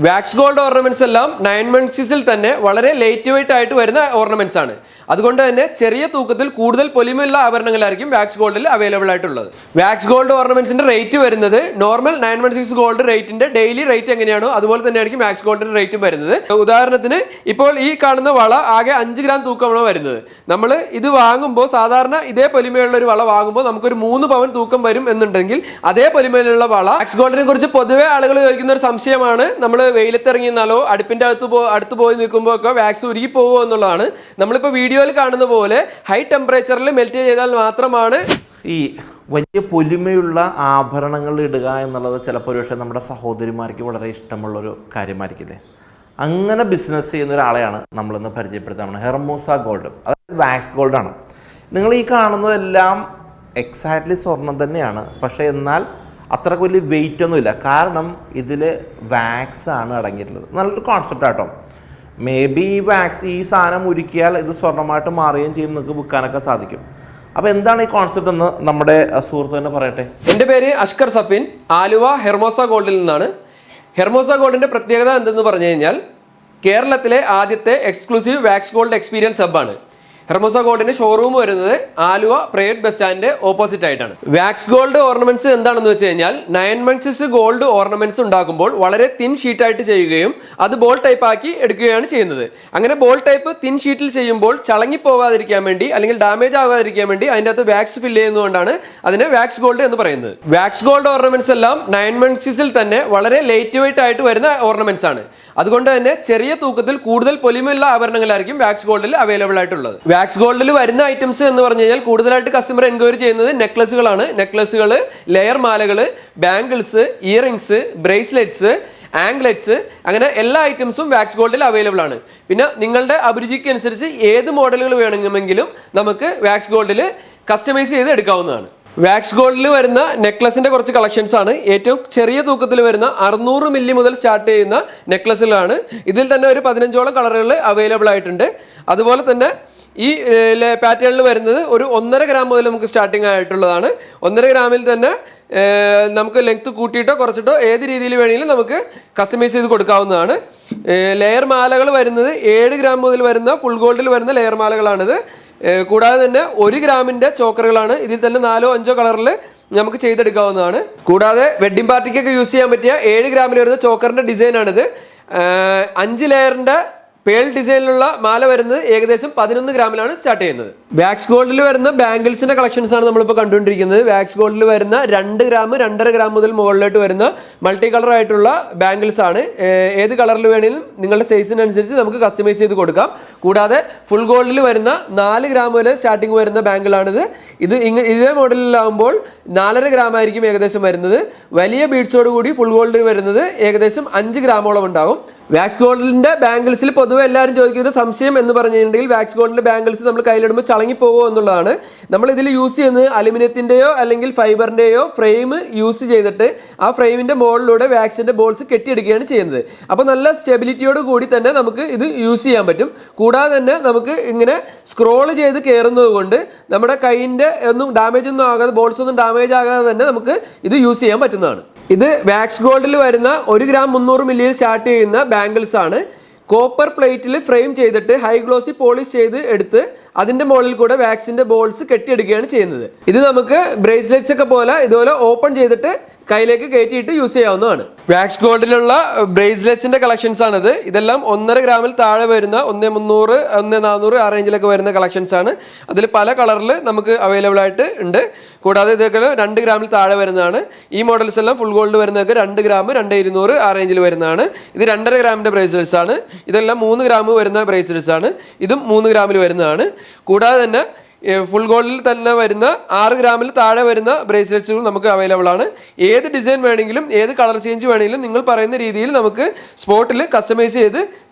Wax gold ornaments എല്ലാം 916-ൽ തന്നെ വളരെ ലൈറ്റ് വെയിറ്റ് ആയിട്ട് വരുന്ന ഓർണമെന്റ്സ് ആണ്. അതുകൊണ്ട് തന്നെ ചെറിയ തൂക്കത്തിൽ കൂടുതൽ പൊലിമയുള്ള ആഭരണങ്ങളായിരിക്കും വാക്സ് ഗോൾഡിൽ അവൈലബിൾ ആയിട്ടുള്ളത്. വാക്സ് ഗോൾഡ് ഓർണമെന്റ്സിന്റെ റേറ്റ് വരുന്നത് നോർമൽ 916 ഗോൾഡ് റേറ്റിന്റെ ഡെയിലി റേറ്റ് എങ്ങനെയാണോ അതുപോലെ തന്നെയായിരിക്കും വാക്സ് ഗോൾഡിന്റെ റേറ്റും വരുന്നത്. ഉദാഹരണത്തിന് ഇപ്പോൾ ഈ കാണുന്ന വള ആകെ 5 ഗ്രാം തൂക്കമാണ് വരുന്നത്. നമ്മൾ ഇത് വാങ്ങുമ്പോൾ സാധാരണ ഇതേ പൊലിമയുള്ള ഒരു വള വാങ്ങുമ്പോൾ നമുക്കൊരു 3 പവൻ തൂക്കം വരും എന്നുണ്ടെങ്കിൽ അതേ പൊലിമയിലുള്ള വള വാക്സ് ഗോൾഡിനെ കുറിച്ച് പൊതുവെ ആളുകൾ ചോദിക്കുന്ന ഒരു സംശയമാണ്, നമ്മൾ വെയിലത്തിറങ്ങിയെന്നാലോ അടുപ്പിന്റെ അടുത്ത് പോയി നിൽക്കുമ്പോൾ ഒക്കെ വാക്സ് ഉരുകി പോകുമോ എന്നുള്ളതാണ്. നമ്മളിപ്പോൾ വീഡിയോയിൽ കാണുന്ന പോലെ ഹൈ ടെമ്പറേച്ചറിൽ മെൽറ്റ് ചെയ്താൽ മാത്രമാണ് ഈ വലിയ പൊലിമയുള്ള ആഭരണങ്ങൾ ഇടുക എന്നുള്ളത് ചിലപ്പോൾ ഒരു പക്ഷേ നമ്മുടെ സഹോദരിമാർക്ക് വളരെ ഇഷ്ടമുള്ളൊരു കാര്യമായിരിക്കില്ലേ. അങ്ങനെ ബിസിനസ് ചെയ്യുന്ന ഒരാളെയാണ് നമ്മളിന്ന് പരിചയപ്പെടുത്തുന്നത്. ഹെർമോസ ഗോൾഡ്, അതായത് വാക്സ് ഗോൾഡാണ്. നിങ്ങൾ ഈ കാണുന്നതെല്ലാം എക്സാക്ട്ലി സ്വർണം തന്നെയാണ്, പക്ഷേ എന്നാൽ അത്രക്ക് വലിയ വെയിറ്റ് ഒന്നുമില്ല. കാരണം ഇതിൽ വാക്സ് ആണ് അടങ്ങിയിട്ടുള്ളത്. നല്ലൊരു കോൺസെപ്റ്റ് ആട്ടോ. മേ ബി ഈ വാക്സ് ഈ സാധനം ഉരുക്കിയാൽ ഇത് സ്വർണ്ണമായിട്ട് മാറുകയും ചെയ്യും, നിങ്ങൾക്ക് വിൽക്കാനൊക്കെ സാധിക്കും. അപ്പോൾ എന്താണ് ഈ കോൺസെപ്റ്റ് എന്ന് നമ്മുടെ സുഹൃത്ത് തന്നെ പറയട്ടെ. എൻ്റെ പേര് അഷ്കർ സഫിൻ, ആലുവ ഹെർമോസ ഗോൾഡിൽ നിന്നാണ്. ഹെർമോസ ഗോൾഡിൻ്റെ പ്രത്യേകത എന്തെന്ന് പറഞ്ഞു കഴിഞ്ഞാൽ കേരളത്തിലെ ആദ്യത്തെ എക്സ്ക്ലൂസീവ് വാക്സ് ഗോൾഡ് എക്സ്പീരിയൻസ് ഹബ്ബാണ്. ഹെർമോസ ഗോൾഡിന്റെ ഷോറൂം വരുന്നത് ആലുവ പ്രൈവറ്റ് ബസ് സ്റ്റാൻഡിന്റെ ഓപ്പോസിറ്റ് ആയിട്ടാണ്. വാക്സ് ഗോൾഡ് ഓർണമെന്റ്സ് എന്താണെന്ന് വെച്ച് കഴിഞ്ഞാൽ 916 ഗോൾഡ് ഓർണമെന്റ്സ് ഉണ്ടാക്കുമ്പോൾ വളരെ തിൻ ഷീറ്റായിട്ട് ചെയ്യുകയും അത് ബോൾ ടൈപ്പ് ആക്കി എടുക്കുകയാണ് ചെയ്യുന്നത്. അങ്ങനെ ബോൾ ടൈപ്പ് തിൻ ഷീറ്റിൽ ചെയ്യുമ്പോൾ ചളങ്ങി പോകാതിരിക്കാൻ വേണ്ടി അല്ലെങ്കിൽ ഡാമേജ് ആകാതിരിക്കാൻ വേണ്ടി അതിൻ്റെ അകത്ത് വാക്സ് ഫില്ല് ചെയ്യുന്നതുകൊണ്ടാണ് അതിനെ വാക്സ് ഗോൾഡ് എന്ന് പറയുന്നത്. വാക്സ് ഗോൾഡ് ഓർണമെന്റ്സ് എല്ലാം 916-ൽ തന്നെ വളരെ ലൈറ്റ് വെയിറ്റ് ആയിട്ട് വരുന്ന ഓർണമെന്റ്സ് ആണ്. അതുകൊണ്ട് തന്നെ ചെറിയ തൂക്കത്തിൽ കൂടുതൽ പൊലിമയുള്ള ആഭരണങ്ങളായിരിക്കും വാക്സ് ഗോൾഡിൽ അവൈലബിൾ ആയിട്ടുള്ളത്. വാക്സ് ഗോൾഡിൽ വരുന്ന ഐറ്റംസ് എന്ന് പറഞ്ഞു കഴിഞ്ഞാൽ കൂടുതലായിട്ട് കസ്റ്റമർ എൻക്വയറി ചെയ്യുന്നത് നെക്ലസുകളാണ്. നെക്ലസുകൾ, ലെയർ മാലകൾ, ബാംഗിൾസ്, ഇയറിംഗ്സ്, ബ്രേസ്ലെറ്റ്സ്, ആംഗ്ലെറ്റ്സ്, അങ്ങനെ എല്ലാ ഐറ്റംസും വാക്സ് ഗോൾഡിൽ അവൈലബിൾ ആണ്. പിന്നെ നിങ്ങളുടെ അഭിരുചിക്ക് അനുസരിച്ച് ഏത് മോഡലുകൾ വേണമെങ്കിലും നമുക്ക് വാക്സ് ഗോൾഡിൽ കസ്റ്റമൈസ് ചെയ്ത് എടുക്കാവുന്നതാണ്. വാക്സ് ഗോൾഡിൽ വരുന്ന നെക്ലസിന്റെ കുറച്ച് കളക്ഷൻസ് ആണ്. ഏറ്റവും ചെറിയ തൂക്കത്തിൽ വരുന്ന 600 മില്ലി മുതൽ സ്റ്റാർട്ട് ചെയ്യുന്ന നെക്ലസുകളാണ്. ഇതിൽ തന്നെ ഒരു 15ഓളം കളറുകൾ അവൈലബിൾ ആയിട്ടുണ്ട്. അതുപോലെ തന്നെ ഈ പാറ്റേണിൽ വരുന്നത് ഒരു 1.5 ഗ്രാം മുതൽ നമുക്ക് സ്റ്റാർട്ടിങ് ആയിട്ടുള്ളതാണ്. 1.5 ഗ്രാമിൽ തന്നെ നമുക്ക് ലെങ്ത് കൂട്ടിയിട്ടോ കുറച്ചിട്ടോ ഏത് രീതിയിൽ വേണമെങ്കിലും നമുക്ക് കസ്റ്റമൈസ് ചെയ്ത് കൊടുക്കാവുന്നതാണ്. ലെയർ മാലകൾ വരുന്നത് 7 ഗ്രാം മുതൽ വരുന്ന ഫുൾ ഗോൾഡിൽ വരുന്ന ലെയർ മാലകളാണിത്. കൂടാതെ തന്നെ 1 ഗ്രാമിൻ്റെ ചോക്കറുകളാണ്. ഇതിൽ തന്നെ 4-5 കളറിൽ നമുക്ക് ചെയ്തെടുക്കാവുന്നതാണ്. കൂടാതെ വെഡ്ഡിംഗ് പാർട്ടിക്കൊക്കെ യൂസ് ചെയ്യാൻ പറ്റിയ 7 ഗ്രാമിൽ വരുന്ന ചോക്കറിൻ്റെ ഡിസൈനാണിത്. 5 ലെയറിൻ്റെ പേൾ ഡിസൈനിലുള്ള മാല വരുന്നത് ഏകദേശം 11 ഗ്രാമിലാണ് സ്റ്റാർട്ട് ചെയ്യുന്നത്. വാക്സ് ഗോൾഡിൽ വരുന്ന ബാംഗിൾസിന്റെ കളക്ഷൻസ് ആണ് നമ്മളിപ്പോൾ കണ്ടുകൊണ്ടിരിക്കുന്നത്. വാക്സ് ഗോൾഡിൽ വരുന്ന 2 ഗ്രാം 2.5 ഗ്രാം മുതൽ മുകളിലോട്ട് വരുന്ന മൾട്ടി കളർ ആയിട്ടുള്ള ബാംഗിൾസ് ആണ്. ഏത് കളറിൽ വേണമെങ്കിലും നിങ്ങളുടെ സൈസിനനുസരിച്ച് നമുക്ക് കസ്റ്റമൈസ് ചെയ്ത് കൊടുക്കാം. കൂടാതെ ഫുൾ ഗോൾഡിൽ വരുന്ന 4 ഗ്രാം മുതൽ സ്റ്റാർട്ടിങ് വരുന്ന ബാംഗിളാണിത്. ഇതേ മോഡലിലാവുമ്പോൾ 4.5 ഗ്രാം ആയിരിക്കും ഏകദേശം വരുന്നത്. വലിയ ബീഡ്സോട് കൂടി ഫുൾ ഗോൾഡിൽ വരുന്നത് ഏകദേശം 5 ഗ്രാമോളം ഉണ്ടാവും. വാക്സ് ഗോൾഡിന്റെ ബാംഗിൾസിൽ പൊതുവെ എല്ലാവരും ചോദിക്കുന്ന സംശയം എന്ന് പറഞ്ഞിട്ടുണ്ടെങ്കിൽ വാക്സ് ഗോൾഡിന്റെ ബാംഗിൾസ് നമ്മൾ കയ്യിലിടുമ്പോൾ ചളങ്ങി പോകുമോ എന്നുള്ളതാണ്. നമ്മൾ ഇതിൽ യൂസ് ചെയ്യുന്നത് അലുമിനിയത്തിന്റെയോ അല്ലെങ്കിൽ ഫൈബറിന്റെയോ ഫ്രെയിം യൂസ് ചെയ്തിട്ട് ആ ഫ്രെയിമിന്റെ മുകളിലൂടെ വാക്സിന്റെ ബോൾസ് കെട്ടിയെടുക്കുകയാണ് ചെയ്യുന്നത്. അപ്പോൾ നല്ല സ്റ്റെബിലിറ്റിയോട് കൂടി തന്നെ നമുക്ക് ഇത് യൂസ് ചെയ്യാൻ പറ്റും. കൂടാതെ തന്നെ നമുക്ക് ഇങ്ങനെ സ്ക്രോൾ ചെയ്ത് കയറുന്നത് കൊണ്ട് നമ്മുടെ കൈയിന്റെ ഒന്നും ഡാമേജ് ഒന്നും ആകാതെ ബോൾസ് ഒന്നും ഡാമേജ് ആകാതെ തന്നെ നമുക്ക് ഇത് യൂസ് ചെയ്യാൻ പറ്റുന്നതാണ്. ഇത് വാക്സ് ഗോൾഡിൽ വരുന്ന 1 ഗ്രാം 300 മില്ലിയിൽ സ്റ്റാർട്ട് ചെയ്യുന്ന ബാംഗിൾസ് ആണ്. കോപ്പർ പ്ലേറ്റിൽ ഫ്രെയിം ചെയ്തിട്ട് ഹൈ ഗ്ലോസി പോളിഷ് ചെയ്ത് എടുത്ത് അതിന്റെ മുകളിൽ കൂടെ വാക്സിന്റെ ബോൾസ് കെട്ടിയെടുക്കുകയാണ് ചെയ്യുന്നത്. ഇത് നമുക്ക് ബ്രേസ്ലെറ്റ്സ് ഒക്കെ പോലെ ഇതുപോലെ ഓപ്പൺ ചെയ്തിട്ട് കയ്യിലേക്ക് കയറ്റിയിട്ട് യൂസ് ചെയ്യാവുന്നതാണ്. വാക്സ് ഗോൾഡിലുള്ള ബ്രേസ്ലെറ്റ്സിന്റെ കളക്ഷൻസ് ആണിത്. ഇതെല്ലാം 1.5 ഗ്രാമിൽ താഴെ വരുന്ന 1.300 1.400 ആ റേഞ്ചിലൊക്കെ വരുന്ന കളക്ഷൻസ് ആണ്. അതിൽ പല കളറിൽ നമുക്ക് അവൈലബിൾ ആയിട്ട് ഉണ്ട്. കൂടാതെ ഇതൊക്കെ 2 ഗ്രാമിൽ താഴെ വരുന്നതാണ്. ഈ മോഡൽസ് എല്ലാം ഫുൾ ഗോൾഡ് വരുന്നതൊക്കെ 2 ഗ്രാം 2.200 ആ റേഞ്ചിൽ വരുന്നതാണ്. ഇത് 2.5 ഗ്രാമിന്റെ ബ്രേസ്ലെറ്റ്സ് ആണ്. ഇതെല്ലാം 3 ഗ്രാം വരുന്ന ബ്രേസ്ലെറ്റ്സ് ആണ്. ഇതും 3 ഗ്രാമിൽ വരുന്നതാണ്. കൂടാതെ തന്നെ ഫുൾ ഗോൾഡിൽ തന്നെ വരുന്ന 6 ഗ്രാമിൽ താഴെ വരുന്ന ബ്രേസ്ലെറ്റ്സുകൾ നമുക്ക് അവൈലബിൾ ആണ്. ഏത് ഡിസൈൻ വേണമെങ്കിലും ഏത് കളർ ചേഞ്ച് വേണമെങ്കിലും നിങ്ങൾ പറയുന്ന രീതിയിൽ നമുക്ക് സ്പോട്ടിൽ കസ്റ്റമൈസ് ചെയ്ത്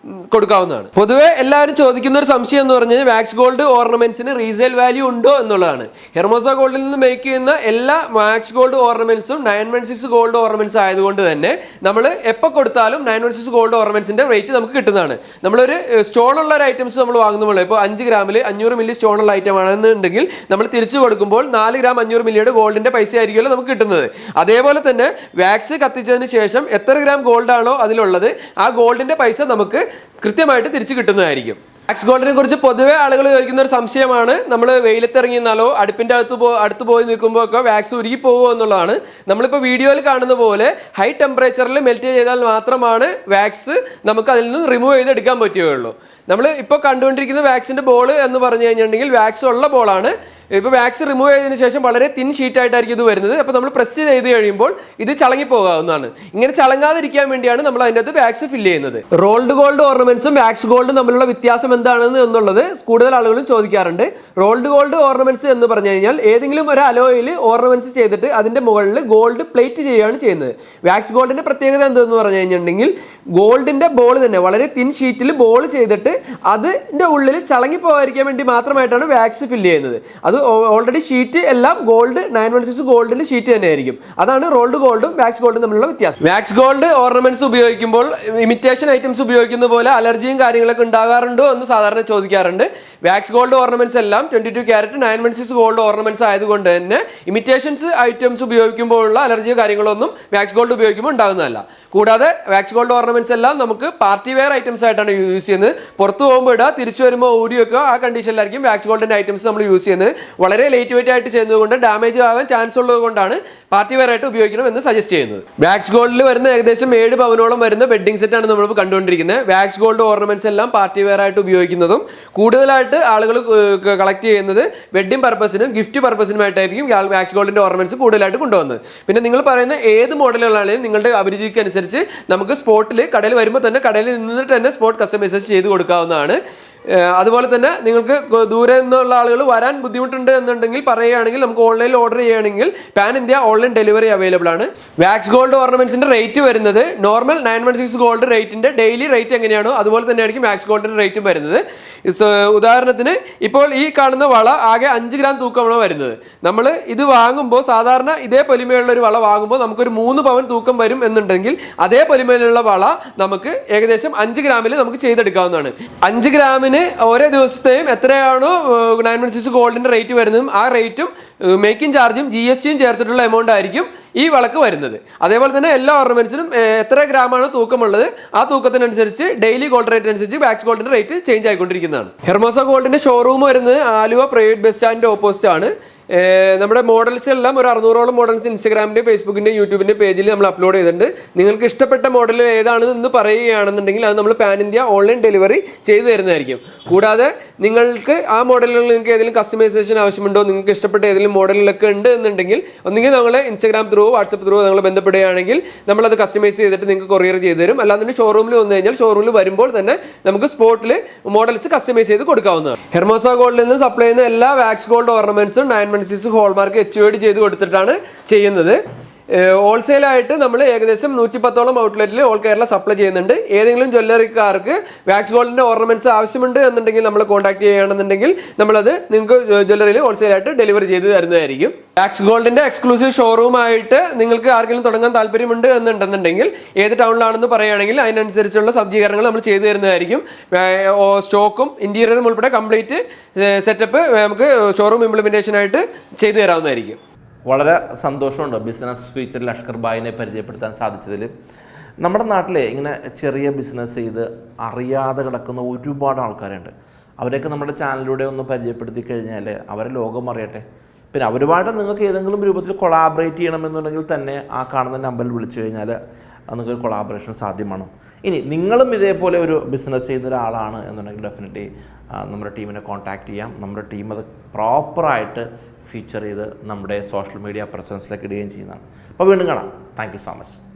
കൊടുക്കാവുന്നതാണ്. പൊതുവെ എല്ലാവരും ചോദിക്കുന്ന ഒരു സംശയം എന്ന് പറഞ്ഞാൽ വാക്സ് ഗോൾഡ് ഓർണമെന്റ്സിന് റീസെയിൽ വാല്യൂ ഉണ്ടോ എന്നുള്ളതാണ്. ഹെർമോസ ഗോൾഡിൽ നിന്ന് മേക്ക് ചെയ്യുന്ന എല്ലാ വാക്സ് ഗോൾഡ് ഓർണമെന്റ്സും 916 ഗോൾഡ് ഓർണമെന്റ്സ് ആയതുകൊണ്ട് തന്നെ നമ്മൾ എപ്പോൾ കൊടുത്താലും 916 ഗോൾഡ് ഓർണമെന്റ്സിന്റെ റേറ്റ് നമുക്ക് കിട്ടുന്നതാണ്. നമ്മളൊരു സ്റ്റോൺ ഉള്ള ഒരു ഐറ്റംസ് നമ്മൾ വാങ്ങുമ്പോൾ ഇപ്പോൾ 5 ഗ്രാമിൽ 500 മില്ലി സ്റ്റോൺ ഉള്ള ഐറ്റം ആണെന്നുണ്ടെങ്കിൽ നമ്മൾ തിരിച്ചു കൊടുക്കുമ്പോൾ 4 ഗ്രാം 500 മില്ലിയുടെ ഗോൾഡിന്റെ പൈസ ആയിരിക്കുമല്ലോ നമുക്ക് കിട്ടുന്നത്. അതേപോലെ തന്നെ വാക്സ് കത്തിച്ചതിന് ശേഷം എത്ര ഗ്രാം ഗോൾഡ് ആണോ അതിലുള്ളത് ആ ഗോൾഡിന്റെ പൈസ നമുക്ക് കൃത്യമായിട്ട് തിരിച്ചു കിട്ടുന്നതായിരിക്കും. വാക്സ് ഗോൾഡിനെ കുറിച്ച് പൊതുവെ ആളുകൾ ചോദിക്കുന്ന ഒരു സംശയമാണ്, നമ്മൾ വെയിലത്തിറങ്ങി നിന്നാലോ അടുപ്പിന്റെ അടുത്ത് പോയി നിൽക്കുമ്പോൾ ഒക്കെ വാക്സ് ഉരുകി പോകുമോ എന്നുള്ളതാണ്. നമ്മളിപ്പോൾ വീഡിയോയിൽ കാണുന്ന പോലെ ഹൈ ടെമ്പറേച്ചറിൽ മെൽറ്റ് ചെയ്താൽ മാത്രമാണ് വാക്സ് നമുക്ക് അതിൽ നിന്ന് റിമൂവ് ചെയ്തെടുക്കാൻ പറ്റുകയുള്ളൂ. നമ്മൾ ഇപ്പോൾ കണ്ടുകൊണ്ടിരിക്കുന്ന വാക്സിന്റെ ബോൾ എന്ന് പറഞ്ഞു കഴിഞ്ഞിട്ടുണ്ടെങ്കിൽ വാക്സ് ഉള്ള ബോളാണ്. ഇപ്പോൾ വാക്സ് റിമൂവ് ചെയ്തതിന് ശേഷം വളരെ തിൻ ഷീറ്റ് ആയിട്ടായിരിക്കും ഇത് വരുന്നത്. അപ്പോൾ നമ്മൾ പ്രസ് ചെയ്ത് കഴിയുമ്പോൾ ഇത് ചളങ്ങി പോകാവുന്നതാണ്. ഇങ്ങനെ ചളങ്ങാതിരിക്കാൻ വേണ്ടിയാണ് നമ്മൾ അതിൻ്റെ അകത്ത് വാക്സ് ഫില്ല് ചെയ്യുന്നത്. റോൾഡ് ഗോൾഡ് ഓർണമെന്റ്സും വാക്സ് ഗോൾഡും തമ്മിലുള്ള വ്യത്യാസം എന്താണെന്ന് എന്നുള്ളത് കൂടുതൽ ആളുകളും ചോദിക്കാറുണ്ട്. റോൾഡ് ഗോൾഡ് ഓർണമെന്റ്സ് എന്ന് പറഞ്ഞു കഴിഞ്ഞാൽ ഏതെങ്കിലും ഒരു അലോയിൽ ഓർണമെന്റ്സ് ചെയ്തിട്ട് അതിന്റെ മുകളിൽ ഗോൾഡ് പ്ലേറ്റ് ചെയ്യുകയാണ് ചെയ്യുന്നത്. വാക്സ് ഗോൾഡിന്റെ പ്രത്യേകത എന്തെന്ന് പറഞ്ഞു കഴിഞ്ഞിട്ടുണ്ടെങ്കിൽ ഗോൾഡിന്റെ ബോൾ തന്നെ വളരെ തിൻ ഷീറ്റിൽ ബോൾ ചെയ്തിട്ട് അതിന്റെ ഉള്ളിൽ ചളങ്ങി പോകാതിരിക്കാൻ വേണ്ടി മാത്രമായിട്ടാണ് വാക്സ് ഫില്ല് ചെയ്യുന്നത്. അത് ഓൾറെഡി ഷീറ്റ് എല്ലാം ഗോൾഡ് 916 ഗോൾഡിന്റെ ഷീറ്റ് തന്നെയായിരിക്കും. അതാണ് റോൾഡ് ഗോൾഡും വാക്സ് ഗോൾഡും തമ്മിലുള്ള വ്യത്യാസം. വാക്സ് ഗോൾഡ് ഓർണമെന്റ്സ് ഉപയോഗിക്കുമ്പോൾ ഇമിറ്റേഷൻ ഐറ്റംസ് ഉപയോഗിക്കുന്ന പോലെ അലർജിയും കാര്യങ്ങളൊക്കെ ഉണ്ടാകാറുണ്ടോ എന്ന് സാധാരണ ചോദിക്കാറുണ്ട്. വാക്സ് ഗോൾഡ് ഓർണമെന്റ്സ് എല്ലാം 22 ക്യാരറ്റ് 916 ഗോൾഡ് ഓർണമെന്റ്സ് ആയതുകൊണ്ട് തന്നെ ഇമിറ്റേഷൻസ് ഐറ്റംസ് ഉപയോഗിക്കുമ്പോഴുള്ള അലർജിയോ കാര്യങ്ങളൊന്നും വാക്സ് ഗോൾഡ് ഉപയോഗിക്കുമ്പോൾ ഉണ്ടാകുന്നതല്ല. കൂടാതെ വാക്സ് ഗോൾഡ് ഓർണമെന്റ്സ് എല്ലാം നമുക്ക് പാർട്ടി വെയർ ഐറ്റംസ് ആയിട്ടാണ് യൂസ് ചെയ്യുന്നത്. പുറത്ത് പോകുമ്പോൾ ഇടുക, തിരിച്ചു വരുമ്പോൾ ഊരിയൊക്കെ ആ കണ്ടീഷനിലായിരിക്കും വാക്സ് ഗോൾഡിന്റെ ഐറ്റംസ് നമ്മൾ യൂസ് ചെയ്യുന്നത്. വളരെ ലൈറ്റ് വെയിറ്റ് ആയിട്ട് ചെയ്യുന്നതുകൊണ്ട് ഡാമേജ് ആകാൻ ചാൻസ് ഉള്ളത് കൊണ്ടാണ് പാർട്ടി വെയർ ആയിട്ട് ഉപയോഗിക്കണം എന്ന് സജസ്റ്റ് ചെയ്യുന്നത്. വാക്സ് ഗോൾഡിൽ വരുന്ന ഏകദേശം 7 പവനോളം വരുന്ന വെഡിങ് സെറ്റ് ആണ് നമ്മൾ കണ്ടുകൊണ്ടിരിക്കുന്നത്. വാക്സ് ഗോൾഡ് ഓർണമെന്റ്സ് എല്ലാം പാർട്ടി വെയർ ആയിട്ട് ഉപയോഗിക്കുന്നതും കൂടുതലായിട്ട് ആളുകൾ കളക്ട് ചെയ്യുന്നത് വെഡിങ് പർപ്പസിനും ഗിഫ്റ്റ് പർപ്പസിനുമായിട്ടായിരിക്കും വാക്സ് ഗോൾഡിന്റെ ഓർണമെന്റ്സ് കൂടുതലായിട്ട് കൊണ്ടുവന്നത്. പിന്നെ നിങ്ങൾ പറയുന്ന ഏത് മോഡലുകളാണെങ്കിലും നിങ്ങളുടെ അഭിരുചിക്ക് അനുസരിച്ച് നമുക്ക് സ്പോട്ടിൽ കടയിൽ വരുമ്പോൾ തന്നെ കടയിൽ നിന്നിട്ട് തന്നെ സ്പോട്ട് കസ്റ്റമൈസേഷൻ ചെയ്ത് കൊടുക്കാവുന്നതാണ്. അതുപോലെ തന്നെ നിങ്ങൾക്ക് ദൂരെ നിന്നുള്ള ആളുകൾ വരാൻ ബുദ്ധിമുട്ടുണ്ട് എന്നുണ്ടെങ്കിൽ പറയുകയാണെങ്കിൽ നമുക്ക് ഓൺലൈനിൽ ഓർഡർ ചെയ്യുകയാണെങ്കിൽ pan India online delivery available ആണ്. വാക്സ് ഗോൾഡ് ഓർണമെന്റ്സിന്റെ റേറ്റ് വരുന്നത് നോർമൽ 916 ഗോൾഡ് റേറ്റിന്റെ ഡെയിലി റേറ്റ് എങ്ങനെയാണോ അതുപോലെ തന്നെയായിരിക്കും വാക്സ് ഗോൾഡിന്റെ റേറ്റും വരുന്നത്. ഉദാഹരണത്തിന് ഇപ്പോൾ ഈ കാണുന്ന വള ആകെ 5 ഗ്രാം തൂക്കമാണ് വരുന്നത്. നമ്മൾ ഇത് വാങ്ങുമ്പോൾ സാധാരണ ഇതേ പൊലിമയുള്ള ഒരു വള വാങ്ങുമ്പോൾ നമുക്കൊരു 3 പവൻ തൂക്കം വരും എന്നുണ്ടെങ്കിൽ അതേ പൊലിമയിലുള്ള വള നമുക്ക് ഏകദേശം 5 ഗ്രാമിൽ നമുക്ക് ചെയ്തെടുക്കാവുന്നതാണ്. 5 ഗ്രാമിന് ഓരോ ദിവസത്തെയും എത്രയാണോ 916 ഗോൾഡിന്റെ റേറ്റ് വരുന്നതും ആ റേറ്റും മേക്കിംഗ് ചാർജും GSTയും ചേർത്തിട്ടുള്ള എമൗണ്ട് ആയിരിക്കും ഈ വളക്ക് വരുന്നത്. അതേപോലെ തന്നെ എല്ലാ ഓർണമെന്റ്സിനും എത്ര ഗ്രാമാണ് തൂക്കമുള്ളത് ആ തൂക്കത്തിനനുസരിച്ച് ഡെയിലി ഗോൾഡ് റേറ്റ് അനുസരിച്ച് വാക്സ് ഗോൾഡിന്റെ റേറ്റ് ചേഞ്ച് ആയിക്കൊണ്ടിരിക്കുന്നതാണ്. ഹെർമോസ ഗോൾഡിന്റെ ഷോറൂം വരുന്നത് ആലുവ പ്രൈവറ്റ് ബസ് സ്റ്റാൻഡിന്റെ ഓപ്പോസിറ്റ് ആണ്. നമ്മുടെ മോഡൽസ് എല്ലാം ഒരു 600ഓളം മോഡൽസ് ഇൻസ്റ്റാഗ്രാമിൻ്റെയും ഫേസ്ബുക്കിൻ്റെയും യൂട്യൂബിൻ്റെ പേജിൽ നമ്മൾ അപ്ലോഡ് ചെയ്തിട്ടുണ്ട്. നിങ്ങൾക്ക് ഇഷ്ടപ്പെട്ട മോഡൽ ഏതാണെന്ന് പറയുകയാണെന്നുണ്ടെങ്കിൽ അത് നമ്മൾ പാൻ ഇന്ത്യ ഓൺലൈൻ ഡെലിവറി ചെയ്തു തരുന്നതായിരിക്കും. കൂടാതെ നിങ്ങൾക്ക് ആ മോഡലുകളിൽ നിങ്ങൾക്ക് ഏതെങ്കിലും കസ്റ്റമൈസേഷൻ ആവശ്യമുണ്ടോ, നിങ്ങൾക്ക് ഇഷ്ടപ്പെട്ട ഏതെങ്കിലും മോഡലിലൊക്കെ ഉണ്ട് എന്നുണ്ടെങ്കിൽ ഒന്നുകിൽ നമ്മളെ ഇൻസ്റ്റാഗ്രാം ത്രൂ വാട്സപ്പ് ത്രൂ നിങ്ങൾ ബന്ധപ്പെടുകയാണെങ്കിൽ നമ്മളത് കസ്റ്റമൈസ് ചെയ്തിട്ട് നിങ്ങൾക്ക് കൊറിയർ ചെയ്ത് തരും. അല്ലാതെ ഷോറൂമിൽ വന്നു കഴിഞ്ഞാൽ ഷോറൂമിൽ വരുമ്പോൾ തന്നെ നമുക്ക് സ്പോട്ടിൽ മോഡൽസ് കസ്റ്റമൈസ് ചെയ്ത് കൊടുക്കാവുന്നതാണ്. ഹെർമോസ ഗോൾഡിൽ നിന്ന് സപ്ലൈ ചെയ്യുന്ന എല്ലാ വാക്സ് ഗോൾഡ് ഓർണമെന്റ്സും 916 ഹോൾമാർക്ക് HUID ചെയ്ത് കൊടുത്തിട്ടാണ് ചെയ്യുന്നത്. ഹോൾസെയിലായിട്ട് നമ്മൾ ഏകദേശം 110ഓളം ഔട്ട്ലെറ്റിൽ ഓൾ കേരള സപ്ലൈ ചെയ്യുന്നുണ്ട്. ഏതെങ്കിലും ജ്വല്ലറിക്കാർക്ക് വാക്സ് ഗോൾഡിന്റെ ഓർണമെന്റ്സ് ആവശ്യമുണ്ട് എന്നുണ്ടെങ്കിൽ നമ്മൾ കോൺടാക്ട് ചെയ്യുകയാണെന്നുണ്ടെങ്കിൽ നമ്മളത് നിങ്ങൾക്ക് ജ്വല്ലറിയിൽ ഹോൾസെയിലായിട്ട് ഡെലിവറി ചെയ്ത് തരുന്നതായിരിക്കും. വാക്സ് ഗോൾഡിന്റെ എക്സ്ക്ലൂസീവ് ഷോറൂമായിട്ട് നിങ്ങൾക്ക് ആർക്കെങ്കിലും തുടങ്ങാൻ താല്പര്യമുണ്ട് എന്നുണ്ടെന്നുണ്ടെങ്കിൽ ഏത് ടൗണിലാണെന്ന് പറയുകയാണെങ്കിൽ അതിനനുസരിച്ചുള്ള സജ്ജീകരണങ്ങൾ നമ്മൾ ചെയ്തു തരുന്നതായിരിക്കും. സ്റ്റോക്കും ഇന്റീരിയറും ഉൾപ്പെടെ കംപ്ലീറ്റ് സെറ്റപ്പ് നമുക്ക് ഷോറൂം ഇംപ്ലിമെന്റേഷൻ ആയിട്ട് ചെയ്തു തരാവുന്നതായിരിക്കും. വളരെ സന്തോഷമുണ്ട് ബിസിനസ് ഫീച്ചർ ലഷ്കർ ഭായിനെ പരിചയപ്പെടുത്താൻ സാധിച്ചതിൽ. നമ്മുടെ നാട്ടിലെ ഇങ്ങനെ ചെറിയ ബിസിനസ് ചെയ്ത് അറിയാതെ കിടക്കുന്ന ഒരുപാട് ആൾക്കാരുണ്ട്. അവരെയൊക്കെ നമ്മുടെ ചാനലിലൂടെ ഒന്ന് പരിചയപ്പെടുത്തി കഴിഞ്ഞാൽ അവരെ ലോകം അറിയട്ടെ. പിന്നെ അവരുമായിട്ട് നിങ്ങൾക്ക് ഏതെങ്കിലും രൂപത്തിൽ കൊളാബറേറ്റ് ചെയ്യണമെന്നുണ്ടെങ്കിൽ തന്നെ ആ കാണുന്ന നമ്പറിൽ വിളിച്ചു കഴിഞ്ഞാൽ നിങ്ങൾക്ക് കൊളാബറേഷൻ സാധ്യമാണ്. ഇനി നിങ്ങളും ഇതേപോലെ ഒരു ബിസിനസ് ചെയ്യുന്ന ഒരാളാണ് എന്നുണ്ടെങ്കിൽ ഡെഫിനറ്റ്ലി നമ്മുടെ ടീമിനെ കോൺടാക്റ്റ് ചെയ്യാം. നമ്മുടെ ടീം അത് പ്രോപ്പറായിട്ട് ഫീച്ചർ ചെയ്ത് നമ്മുടെ സോഷ്യൽ മീഡിയ പ്രസൻസിലേക്ക് ഇടുകയും ചെയ്യുന്നതാണ്. അപ്പോൾ വീണ്ടും കാണാം. Thank you so much.